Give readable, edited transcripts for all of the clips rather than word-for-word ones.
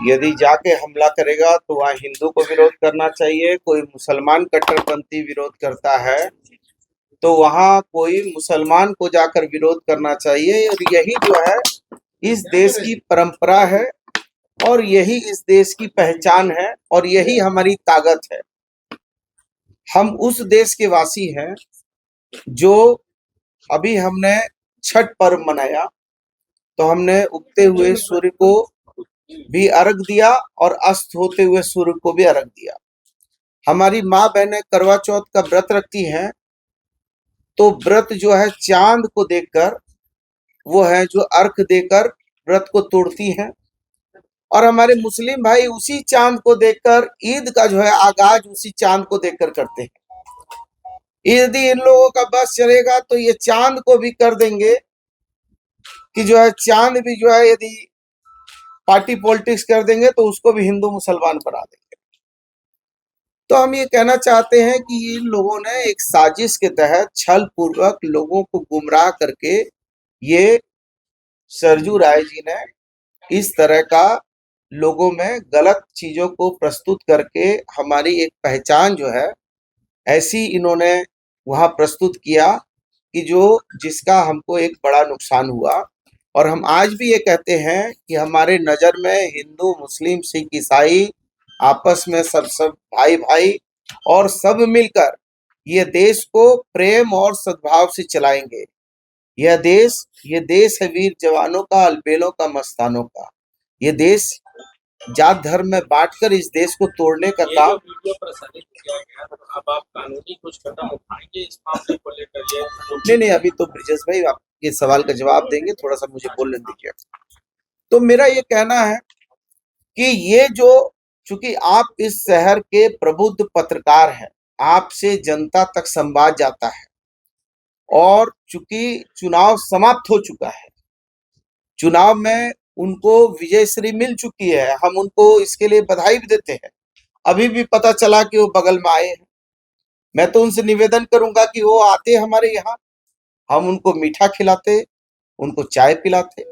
यदि जाके हमला करेगा तो वहाँ हिंदू को विरोध करना चाहिए। कोई मुसलमान कट्टरपंथी विरोध करता है तो वहाँ कोई मुसलमान को जाकर विरोध करना चाहिए। और यही जो है इस देश की परंपरा है और यही इस देश की पहचान है और यही हमारी ताकत है। हम उस देश के वासी हैं जो अभी हमने छठ पर्व मनाया तो हमने उगते हुए सूर्य को भी अर्घ दिया और अस्त होते हुए सूर्य को भी अर्घ दिया। हमारी माँ बहनें करवा चौथ का व्रत रखती हैं तो व्रत जो है चांद को देखकर वो है जो अर्घ देकर व्रत को तोड़ती हैं। और हमारे मुस्लिम भाई उसी चांद को देखकर ईद का जो है आगाज उसी चांद को देखकर करते हैं। यदि इन लोगों का बस चलेगा तो ये चांद को भी कर देंगे कि जो है चांद भी जो है यदि पार्टी पॉलिटिक्स कर देंगे तो उसको भी हिंदू मुसलमान बना देंगे। तो हम ये कहना चाहते हैं कि इन लोगों ने एक साजिश के तहत छल पूर्वक लोगों को गुमराह करके ये सरजू राय जी ने इस तरह का लोगों में गलत चीजों को प्रस्तुत करके हमारी एक पहचान जो है ऐसी इन्होंने वहां प्रस्तुत किया कि जो जिसका हमको एक बड़ा नुकसान हुआ। और हम आज भी ये कहते हैं कि हमारे नजर में हिंदू मुस्लिम सिख ईसाई आपस में सब सब भाई भाई और सब मिलकर ये देश को प्रेम और सद्भाव से चलाएंगे। ये देश है वीर जवानों का, अलबेलों का, मस्तानों का। ये देश जात धर्म में बांटकर इस देश को तोड़ने का ये जो काम वीडियो प्रसारित किया गया, अब आप कानूनी कुछ कदम उठाएंगे इस मामले को लेकर? नहीं नहीं, अभी तो ब्रिजेश भाई आपके सवाल का जवाब देंगे, थोड़ा सा मुझे बोलने दीजिए। तो मेरा ये कहना है कि ये जो चूंकि आप इस शहर के प्रबुद्ध पत्रकार हैं, आपसे जनता तक संवाद जाता है और चूंकि चुनाव समाप्त हो चुका है, चुनाव में उनको विजयश्री मिल चुकी है, हम उनको इसके लिए बधाई भी देते हैं। अभी भी पता चला कि वो बगल में आए हैं। मैं तो उनसे निवेदन करूंगा कि वो आते हमारे यहाँ, हम उनको मीठा खिलाते, उनको चाय पिलाते।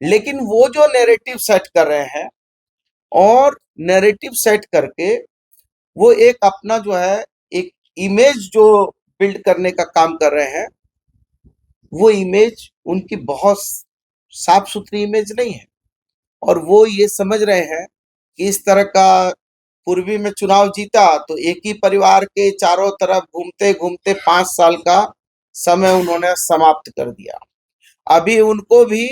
लेकिन वो जो नैरेटिव सेट कर रहे हैं और नैरेटिव सेट करके वो एक अपना जो है एक इमेज जो बिल्ड करने का काम कर रहे हैं, वो इमेज उनकी बहुत साफ सुथरी इमेज नहीं है। और वो ये समझ रहे हैं कि इस तरह का पूर्वी में चुनाव जीता तो एक ही परिवार के चारों तरफ घूमते घूमते 5 साल का समय उन्होंने समाप्त कर दिया। अभी उनको भी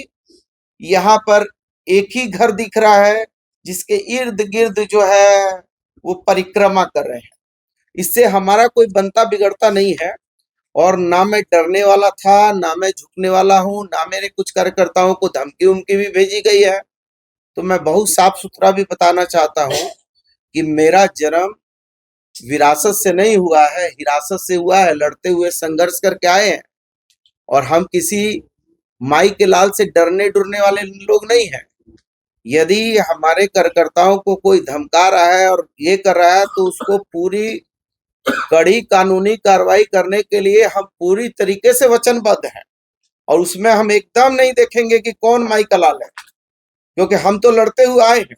यहाँ पर एक ही घर दिख रहा है जिसके इर्द गिर्द जो है वो परिक्रमा कर रहे हैं। इससे हमारा कोई बनता बिगड़ता नहीं है और ना मैं डरने वाला था, ना मैं झुकने वाला हूँ, ना मेरे कुछ कार्यकर्ताओं को धमकी उमकी भी भेजी गई है। तो मैं बहुत साफ सुथरा भी बताना चाहता हूँ कि मेरा जन्म विरासत से नहीं हुआ है, हिरासत से हुआ है। लड़ते हुए संघर्ष करके आए हैं और हम किसी माई के लाल से डरने डरने वाले लोग नहीं हैं। यदि हमारे कार्यकर्ताओं को कोई धमका रहा है और ये कर रहा है तो उसको पूरी कड़ी कानूनी कार्रवाई करने के लिए हम पूरी तरीके से वचनबद्ध हैं। और उसमें हम एकदम नहीं देखेंगे कि कौन माई का लाल है, क्योंकि हम तो लड़ते हुए आए हैं।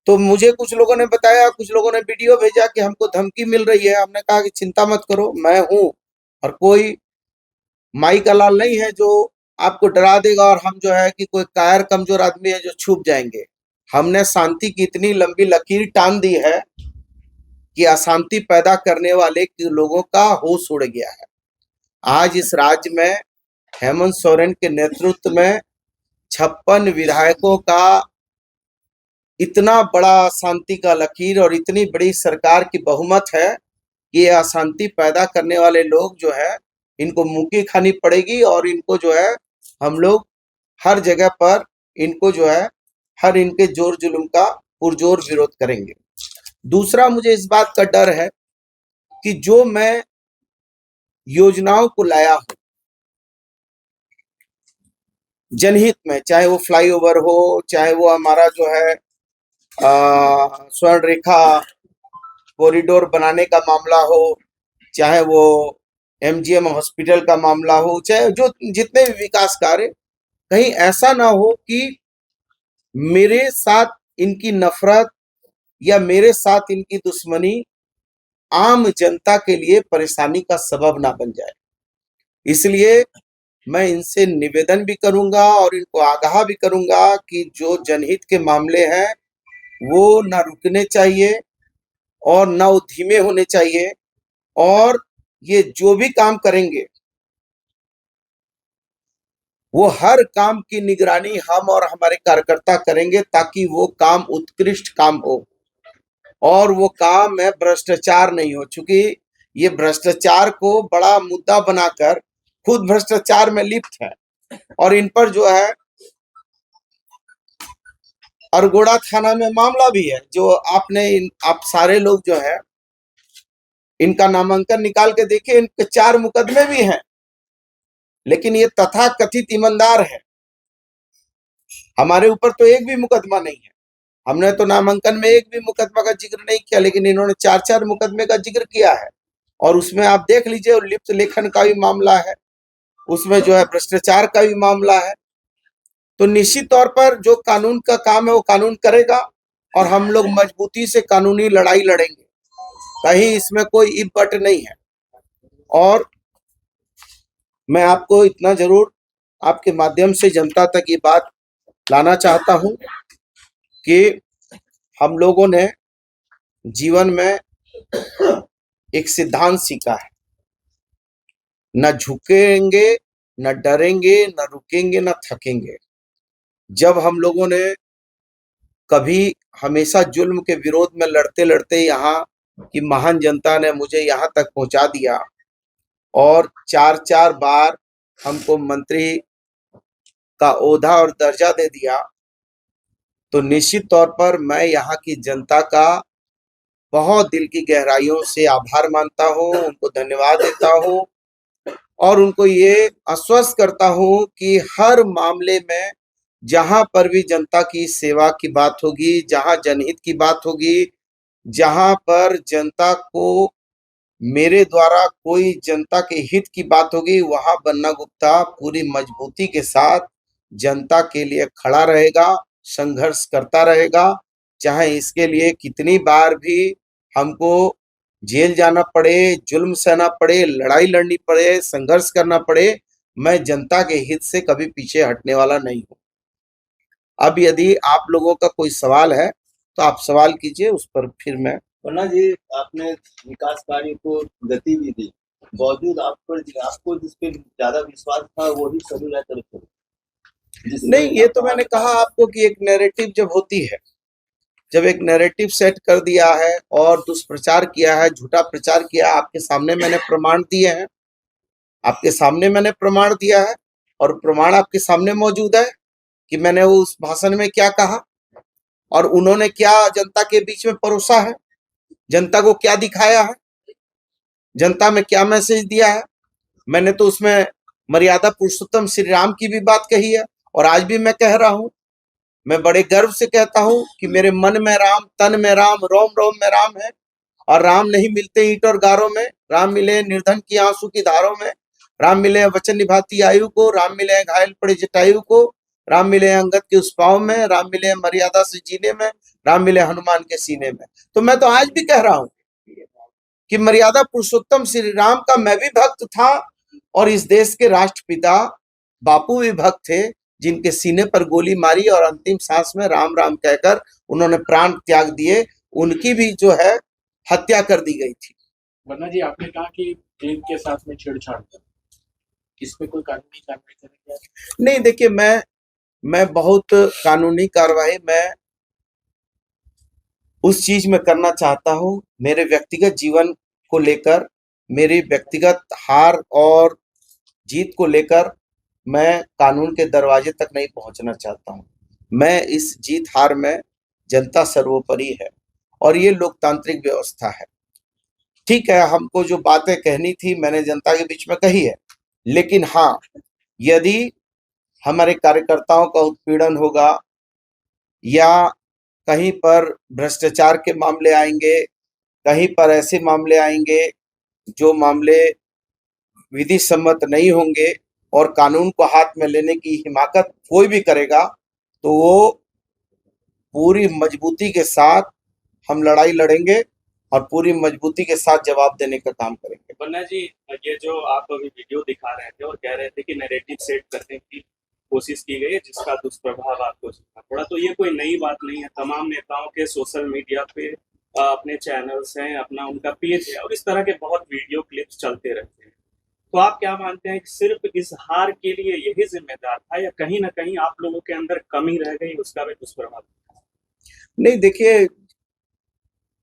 तो मुझे कुछ लोगों ने बताया, कुछ लोगों ने वीडियो भेजा कि हमको धमकी मिल रही है। हमने कहा कि चिंता मत करो, मैं हूं और कोई माई का लाल नहीं है जो आपको डरा देगा और हम जो है कि कोई कायर कमजोर आदमी है जो छुप जाएंगे। हमने शांति की इतनी लंबी लकीर टान दी है कि अशांति पैदा करने वाले लोगों का होश उड़ गया है। आज इस राज्य में हेमंत सोरेन के नेतृत्व में 56 विधायकों का इतना बड़ा शांति का लकीर और इतनी बड़ी सरकार की बहुमत है कि ये अशांति पैदा करने वाले लोग जो है इनको मुक्की खानी पड़ेगी और इनको जो है हम लोग हर जगह पर इनको जो है हर इनके जोर जुल्म का पुरजोर विरोध करेंगे। दूसरा, मुझे इस बात का डर है कि जो मैं योजनाओं को लाया हूं जनहित में, चाहे वो फ्लाईओवर हो, चाहे वो हमारा जो है स्वर्ण रेखा कॉरिडोर बनाने का मामला हो, चाहे वो एमजीएम हॉस्पिटल का मामला हो, चाहे जो जितने भी विकास कार्य, कहीं ऐसा ना हो कि मेरे साथ इनकी नफरत या मेरे साथ इनकी दुश्मनी आम जनता के लिए परेशानी का सबब ना बन जाए। इसलिए मैं इनसे निवेदन भी करूंगा और इनको आगाह भी करूंगा कि जो जनहित के मामले हैं वो ना रुकने चाहिए और ना वो धीमे होने चाहिए, और ये जो भी काम करेंगे वो हर काम की निगरानी हम और हमारे कार्यकर्ता करेंगे, ताकि वो काम उत्कृष्ट काम हो और वो काम में भ्रष्टाचार नहीं हो। चूंकि ये भ्रष्टाचार को बड़ा मुद्दा बनाकर खुद भ्रष्टाचार में लिप्त है, और इन पर जो है अरगोड़ा थाना में मामला भी है। जो आप सारे लोग जो है इनका नामांकन निकाल के देखिए, इनके 4 मुकदमे भी हैं, लेकिन ये तथाकथित ईमानदार है। हमारे ऊपर तो एक भी मुकदमा नहीं है, हमने तो नामांकन में एक भी मुकदमा का जिक्र नहीं किया, लेकिन इन्होंने 4-4 मुकदमे का जिक्र किया है। और उसमें आप देख लीजिए, लिप्त लेखन का भी मामला है, उसमें जो है भ्रष्टाचार का भी मामला है। तो निश्चित तौर पर जो कानून का काम है वो कानून करेगा, और हम लोग मजबूती से कानूनी लड़ाई लड़ेंगे, कहीं इसमें कोई इफ बट नहीं है। और मैं आपको इतना जरूर आपके माध्यम से जनता तक ये बात लाना चाहता हूं कि हम लोगों ने जीवन में एक सिद्धांत सीखा है, न झुकेंगे, न डरेंगे, न रुकेंगे, न थकेंगे। जब हम लोगों ने कभी हमेशा जुल्म के विरोध में लड़ते लड़ते यहाँ की महान जनता ने मुझे यहाँ तक पहुंचा दिया और 4-4 बार हमको मंत्री का ओहदा और दर्जा दे दिया, तो निश्चित तौर पर मैं यहाँ की जनता का बहुत दिल की गहराइयों से आभार मानता हूँ, उनको धन्यवाद देता हूँ और उनको ये आश्वस्त करता हूँ कि हर मामले में जहां पर भी जनता की सेवा की बात होगी, जहां जनहित की बात होगी, जहां पर जनता को मेरे द्वारा कोई जनता के हित की बात होगी, वहां बन्ना गुप्ता पूरी मजबूती के साथ जनता के लिए खड़ा रहेगा, संघर्ष करता रहेगा, चाहे इसके लिए कितनी बार भी हमको जेल जाना पड़े, जुल्म सहना पड़े, लड़ाई लड़नी पड़े, संघर्ष करना पड़े, मैं जनता के हित से कभी पीछे हटने वाला नहीं हूं। अब यदि आप लोगों का कोई सवाल है तो आप सवाल कीजिए, उस पर फिर मैं। वरना जी आपने विकास कार्य को गति भी दी, बावजूद आपको जिस पे ज्यादा विश्वास था वही शेड्यूल तरफ नहीं, ये तो मैंने कहा आपको कि एक नैरेटिव जब होती है, जब एक नैरेटिव सेट कर दिया है और दुष्प्रचार किया है, झूठा प्रचार किया, आपके सामने मैंने प्रमाण दिए हैं, आपके सामने मैंने प्रमाण दिया है और प्रमाण आपके सामने मौजूद है कि मैंने उस भाषण में क्या कहा और उन्होंने क्या जनता के बीच में परोसा है, जनता को क्या दिखाया है, जनता में क्या मैसेज दिया है। मैंने तो उसमें मर्यादा पुरुषोत्तम श्री राम की भी बात कही है और आज भी मैं कह रहा हूं, मैं बड़े गर्व से कहता हूं कि मेरे मन में राम, तन में राम, रोम रोम में राम है। और राम नहीं मिलते ईंट और गारों में, राम मिले निर्धन की आंसू की धारों में, राम मिले वचन निभाती आयु को, राम मिले घायल पड़े जटायु को, राम मिले अंगद के उस पाँव में, राम मिले मर्यादा से जीने में, राम मिले हनुमान के सीने में। तो मैं तो आज भी कह रहा हूं कि मर्यादा पुरुषोत्तम श्री राम का मैं भी भक्त था और इस देश के राष्ट्रपिता बापू भी भक्त थे, जिनके सीने पर गोली मारी और अंतिम सांस में राम राम कहकर उन्होंने प्राण त्याग दिए, उनकी भी जो है हत्या कर दी गई थी। वरना जी आपने कहा कि प्रेम के साथ में छेड़छाड़ कर, इस पे कोई कानूनी कार्रवाई करेंगे? नहीं, देखिए मैं बहुत कानूनी कार्रवाई मैं उस चीज में करना चाहता हूं, मेरे व्यक्तिगत जीवन को लेकर, मेरी व्यक्तिगत हार और जीत को लेकर मैं कानून के दरवाजे तक नहीं पहुंचना चाहता हूं। मैं इस जीत हार में जनता सर्वोपरि है और ये लोकतांत्रिक व्यवस्था है। ठीक है, हमको जो बातें कहनी थी मैंने जनता के बीच में कही है, लेकिन हाँ, यदि हमारे कार्यकर्ताओं का उत्पीड़न होगा या कहीं पर भ्रष्टाचार के मामले आएंगे, कहीं पर ऐसे मामले आएंगे जो मामले विधि सम्मत नहीं होंगे और कानून को हाथ में लेने की हिमाकत कोई भी करेगा, तो वो पूरी मजबूती के साथ हम लड़ाई लड़ेंगे और पूरी मजबूती के साथ जवाब देने का काम करेंगे। पन्ना जी, ये जो आप अभी वीडियो दिखा रहे थे और कह रहे थे कि नैरेटिव सेट करने की कोशिश की गई है जिसका दुष्प्रभाव आपको दिखा पड़ा, तो ये कोई नई बात नहीं है। तमाम नेताओं के सोशल मीडिया पे अपने चैनल्स हैं, अपना उनका पेज है और इस तरह के बहुत वीडियो क्लिप्स चलते रहते हैं। तो आप क्या मानते हैं कि सिर्फ इस हार के लिए यही जिम्मेदार था या कहीं ना कहीं आप लोगों के अंदर कमी रह गई, उसका भी दुष्प्रभाव? नहीं, देखिए,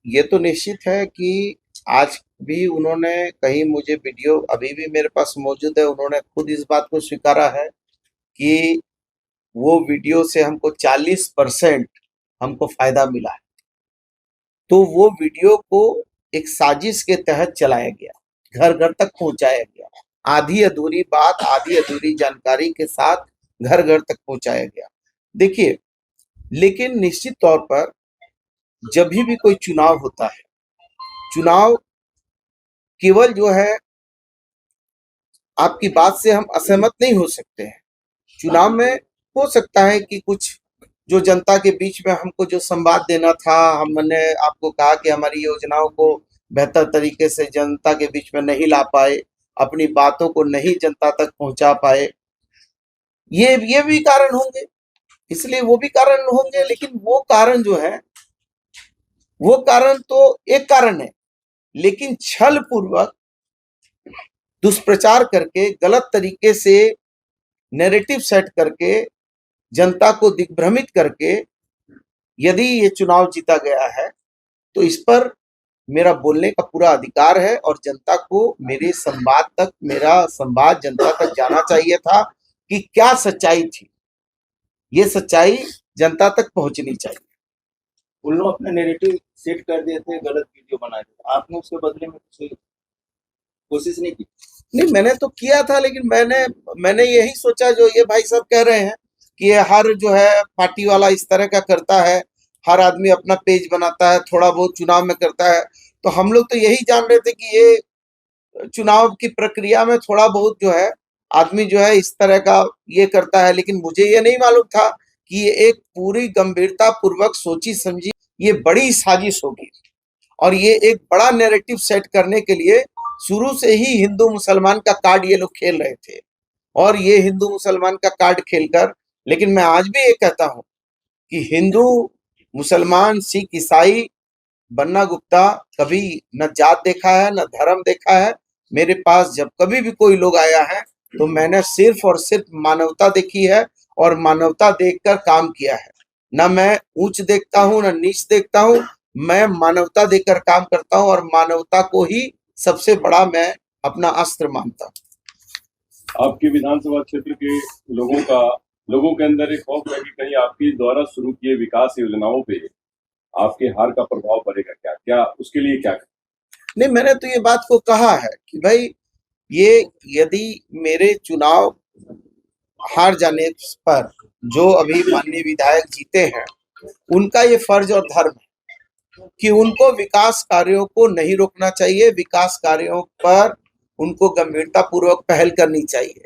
ये तो निश्चित है कि आज भी उन्होंने कहीं मुझे वीडियो अभी भी मेरे पास मौजूद है, उन्होंने खुद इस बात को स्वीकारा है कि वो वीडियो से हमको 40% हमको फायदा मिला है। तो वो वीडियो को एक साजिश के तहत चलाया गया, घर घर तक पहुंचाया गया, आधी अधूरी बात, आधी अधूरी जानकारी के साथ घर घर तक पहुंचाया गया। देखिए, लेकिन निश्चित तौर पर जब भी कोई चुनाव होता है, चुनाव केवल जो है आपकी बात से हम असहमत नहीं हो सकते हैं। चुनाव में हो सकता है कि कुछ जो जनता के बीच में हमको जो संवाद देना था, हमने आपको कहा कि हमारी योजनाओं को बेहतर तरीके से जनता के बीच में नहीं ला पाए, अपनी बातों को नहीं जनता तक पहुंचा पाए, ये भी कारण होंगे, इसलिए वो भी कारण होंगे। लेकिन वो कारण जो है, वो कारण तो एक कारण है, लेकिन छल पूर्वक दुष्प्रचार करके, गलत तरीके से नैरेटिव सेट करके, जनता को दिग्भ्रमित करके यदि ये चुनाव जीता गया है तो इस पर मेरा बोलने का पूरा अधिकार है और जनता को मेरे संवाद तक, मेरा संवाद जनता तक जाना चाहिए था कि क्या सच्चाई थी। ये सच्चाई जनता तक पहुंचनी चाहिए। उन लोग अपने नैरेटिव सेट कर दिए थे, गलत वीडियो बना दिए, आपने उसके बदले में कुछ कोशिश नहीं की? नहीं, मैंने तो किया था, लेकिन मैंने यही सोचा जो ये भाई साहब कह रहे हैं कि ये हर जो है पार्टी वाला इस तरह का करता है, हर आदमी अपना पेज बनाता है, थोड़ा बहुत चुनाव में करता है। तो हम लोग तो यही जान रहे थे कि ये चुनाव की प्रक्रिया में थोड़ा बहुत जो है आदमी जो है इस तरह का ये करता है, लेकिन मुझे ये नहीं मालूम था कि ये एक पूरी गंभीरता पूर्वक सोची समझी ये बड़ी साजिश होगी और ये एक बड़ा नैरेटिव सेट करने के लिए शुरू से ही हिंदू मुसलमान का कार्ड ये लोग खेल रहे थे और ये हिंदू मुसलमान का कार्ड खेलकर, लेकिन मैं आज भी ये कहता हूं कि हिंदू मुसलमान सिख ईसाई बन्ना गुप्ता कभी न जात देखा है न धर्म देखा है। मेरे पास जब कभी भी कोई लोग आया है तो मैंने सिर्फ और सिर्फ मानवता देखी है और मानवता देखकर काम किया है। न मैं ऊंच देखता हूं न नीच देखता हूं, मैं मानवता देकर काम करता हूं और मानवता को ही सबसे बड़ा मैं अपना अस्त्र मानता हूं। आपके विधानसभा क्षेत्र के लोगों के अंदर एक खौफ है कि कहीं आपके द्वारा शुरू किए विकास योजनाओं पे आपके हार का प्रभाव पड़ेगा क्या उसके लिए क्या? नहीं, मैंने तो ये बात को कहा है कि भाई ये यदि मेरे चुनाव हार जाने पर जो अभी माननीय विधायक जीते हैं उनका ये फर्ज और धर्म है कि उनको विकास कार्यों को नहीं रोकना चाहिए, विकास कार्यों पर उनको गंभीरता पूर्वक पहल करनी चाहिए।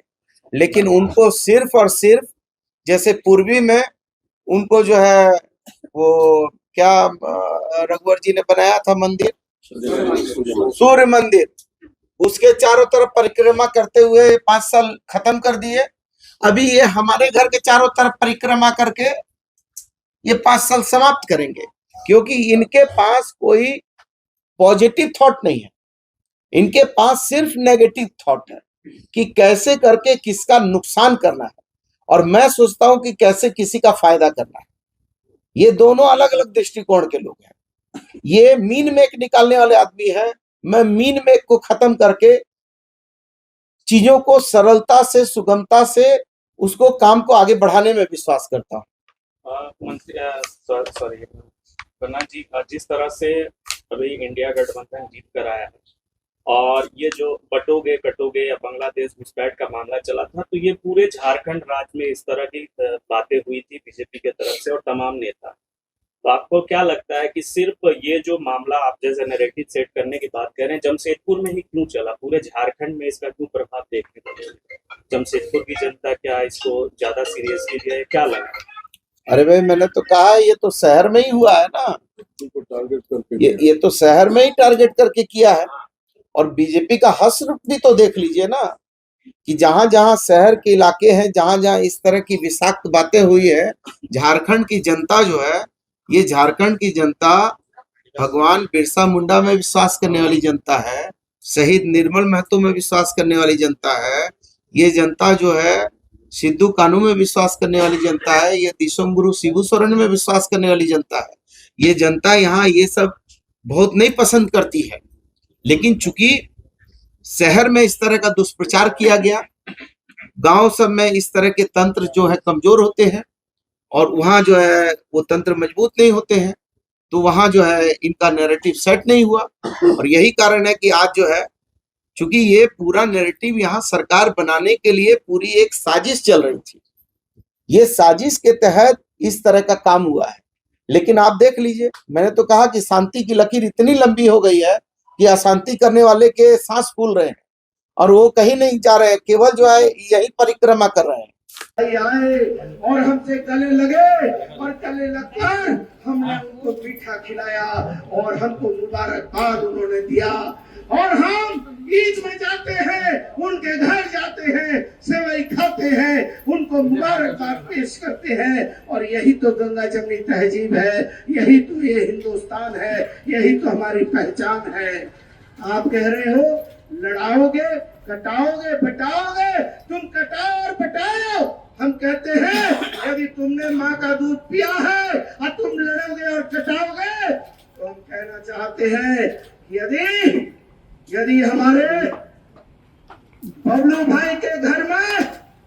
लेकिन उनको सिर्फ और सिर्फ जैसे पूर्वी में उनको जो है वो क्या रघुवर जी ने बनाया था मंदिर, सूर्य मंदिर, उसके चारों तरफ परिक्रमा करते हुए 5 साल खत्म कर दिए। अभी ये हमारे घर के चारों तरफ परिक्रमा करके ये 5 साल समाप्त करेंगे, क्योंकि इनके पास कोई पॉजिटिव थॉट नहीं है, इनके पास सिर्फ नेगेटिव थॉट है कि कैसे करके किसका नुकसान करना है और मैं सोचता हूं कि कैसे किसी का फायदा करना है। ये दोनों अलग अलग दृष्टिकोण के लोग हैं। ये मीन मेक निकालने वाले आदमी है, मैं मीन मेक को खत्म करके चीजों को सरलता से, सुगमता से उसको काम को आगे बढ़ाने में विश्वास करता हूं। मंत्री सॉरी पन्ना जी, जिस तरह से अभी इंडिया गठबंधन जीत कर आया है और ये जो बटोगे कटोगे या बांग्लादेश घुसपैठ का मामला चला था, तो ये पूरे झारखंड राज्य में इस तरह की बातें हुई थी बीजेपी के तरफ से और तमाम नेता। तो आपको क्या लगता है कि सिर्फ ये जो मामला आप जैसे नैरेटिव सेट करने की बात कर रहे हैं, जमशेदपुर में ही क्यों चला, पूरे झारखंड में इसका क्यों प्रभाव देखने को मिला? जमशेदपुर की जनता क्या इसको ज्यादा सीरियसली लिया है, क्या लगा? अरे भाई मैंने तो कहा है, ये तो शहर में ही हुआ है ना, उनको टारगेट करके ये तो शहर में ही टारगेट करके किया है। और बीजेपी का हश्र भी तो देख लीजिए ना, कि जहां जहां शहर के इलाके हैं, जहां जहां इस तरह की विषाक्त बातें हुई है, झारखंड की जनता जो है, ये झारखंड की जनता भगवान बिरसा मुंडा में विश्वास करने वाली जनता है, शहीद निर्मल महतो में विश्वास करने वाली जनता है। ये जनता जो है सिद्धू कानू में विश्वास करने वाली जनता है, ये दिसोम गुरु शिबू सोरेन में विश्वास करने वाली जनता है। ये जनता यहाँ ये सब बहुत नहीं पसंद करती है, लेकिन चूंकि शहर में इस तरह का दुष्प्रचार किया गया, गांव सब में इस तरह के तंत्र जो है कमजोर होते हैं और वहां जो है वो तंत्र मजबूत नहीं होते हैं, तो वहां जो है इनका नैरेटिव सेट नहीं हुआ। और यही कारण है कि आज जो है, चूंकि ये पूरा नैरेटिव यहाँ सरकार बनाने के लिए पूरी एक साजिश चल रही थी, ये साजिश के तहत इस तरह का काम हुआ है। लेकिन आप देख लीजिए, मैंने तो कहा कि शांति की लकीर इतनी लंबी हो गई है कि अशांति करने वाले के सांस फूल रहे हैं और वो कहीं नहीं जा रहे हैं, केवल जो है यही परिक्रमा कर रहे हैं। आए और हमसे गले लगे और गले लगकर हमने उनको मीठा खिलाया और हमको मुबारकबाद उन्होंने दिया। और हम ईद में जाते हैं, उनके घर जाते हैं, सेवई खाते हैं, उनको मुबारकबाद पेश करते हैं। और यही तो गंगा जमनी तहजीब है, यही तो ये हिंदुस्तान है, यही तो हमारी पहचान है। आप कह रहे हो लड़ाओगे, कटाओगे, बटाओगे, तुम कटाओ और बटाओ। हम कहते हैं यदि तुमने माँ का दूध पिया है और तुम लड़ोगे और कटाओगे, तो हम कहना चाहते हैं यदि हमारे बबलू भाई के घर में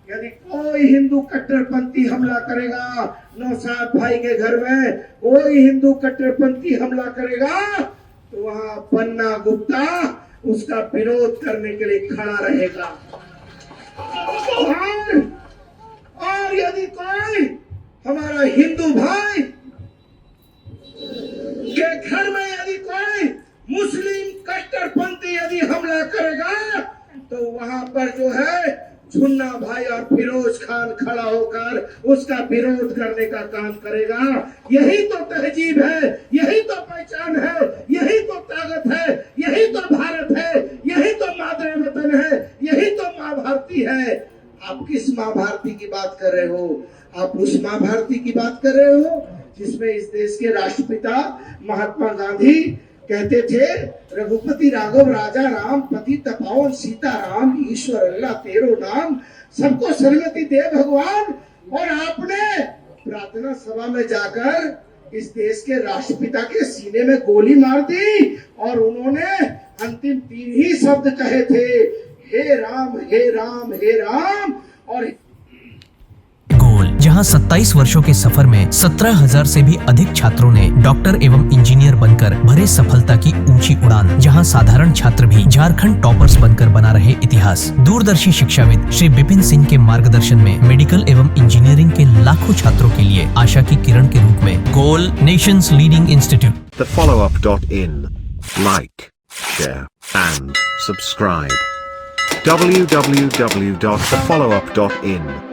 यदि कोई हिंदू कट्टरपंथी हमला करेगा, नौशाद भाई के घर में कोई हिंदू कट्टरपंथी हमला करेगा, तो वहां पन्ना गुप्ता उसका विरोध करने के लिए खड़ा रहेगा। और यदि कोई हमारा हिंदू भाई के घर में यदि कोई मुस्लिम कट्टरपंथी यदि हमला करेगा, तो वहां पर जो है झुन्ना भाई और फिरोज खान खड़ा होकर उसका विरोध करने का काम करेगा। यही तो तहजीब है, यही तो पहचान है, यही तो ताकत है, यही तो भारत है, यही तो मादरे वतन है, यही तो माँ भारती है। आप किस माँ भारती की बात कर रहे हो? आप उस माँ भारती की बात कर रहे हो जिसमें इस देश के राष्ट्रपिता महात्मा गांधी कहते थे, रघुपति राघव राजा राम, पति तपावन सीता राम, ईश्वर अल्लाह तेरो नाम, सबको सन्मति दे भगवान। और आपने प्रार्थना सभा में जाकर इस देश के राष्ट्रपिता के सीने में गोली मार दी और उन्होंने अंतिम 3 ही शब्द कहे थे, हे राम हे राम हे राम। और जहां 27 वर्षों के सफर में 17,000 से भी अधिक छात्रों ने डॉक्टर एवं इंजीनियर बनकर भरे सफलता की ऊंची उड़ान, जहां साधारण छात्र भी झारखंड टॉपर्स बनकर बना रहे इतिहास। दूरदर्शी शिक्षाविद श्री विपिन सिंह के मार्गदर्शन में मेडिकल एवं इंजीनियरिंग के लाखों छात्रों के लिए आशा की किरण के रूप में गोल, nation's leading institute. TheFollowUp.in. Like, share and subscribe. www.thefollowup.in